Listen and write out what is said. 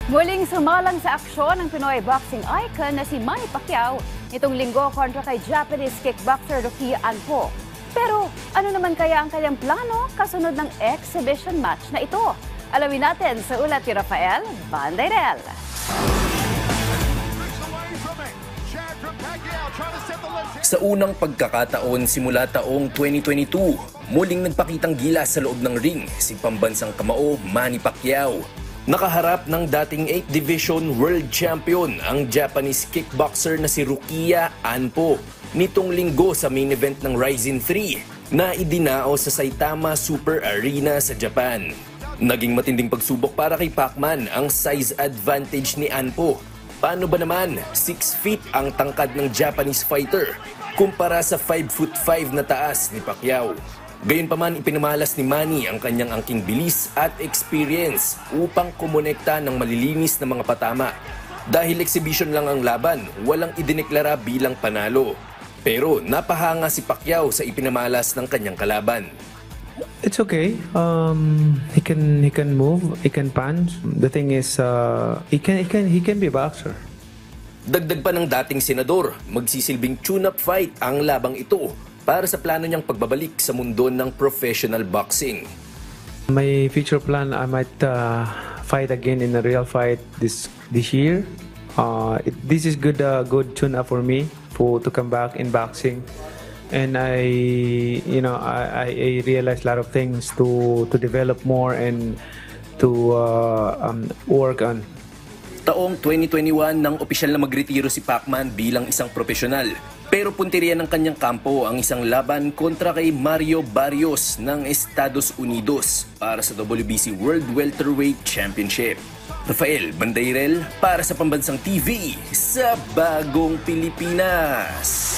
Muling sumalang sa aksyon ng Pinoy boxing icon na si Manny Pacquiao nitong linggo kontra kay Japanese kickboxer Rukia Anpo. Pero ano naman kaya ang kanyang plano kasunod ng exhibition match na ito? Alamin natin sa ulat ni Rafael Bandairel. Sa unang pagkakataon simula taong 2022, muling nagpakitang gilas sa loob ng ring si pambansang kamao Manny Pacquiao. Nakaharap ng dating 8th Division World Champion ang Japanese kickboxer na si Rukia Anpo nitong linggo sa main event ng Rizin 3 na idinao sa Saitama Super Arena sa Japan. Naging matinding pagsubok para kay Pacman ang size advantage ni Anpo. Paano ba naman 6 feet ang tangkad ng Japanese fighter kumpara sa 5'5" na taas ni Pacquiao? Gayunpaman ipinamalas ni Manny ang kanyang angking bilis at experience upang kumonekta ng malilinis na mga patama. Dahil exhibition lang ang laban, walang idineklara bilang panalo. Pero napahanga si Pacquiao sa ipinamalas ng kanyang kalaban. It's okay. He can move. He can punch. The thing is, he can be a boxer. Dagdag pa ng dating senador, magsisilbing tune-up fight ang labang ito para sa plano niyang pagbabalik sa mundo ng professional boxing. My future plan, I might fight again in a real fight this year. This is good tune-up for me to come back in boxing. And I realized a lot of things to develop more and to work on. Taong 2021 nang opisyal na magretiro si Pacman bilang isang profesional. Pero punteriya ng kanyang kampo ang isang laban kontra kay Mario Barrios ng Estados Unidos para sa WBC World Welterweight Championship. Rafael Bandairel para sa Pambansang TV sa Bagong Pilipinas.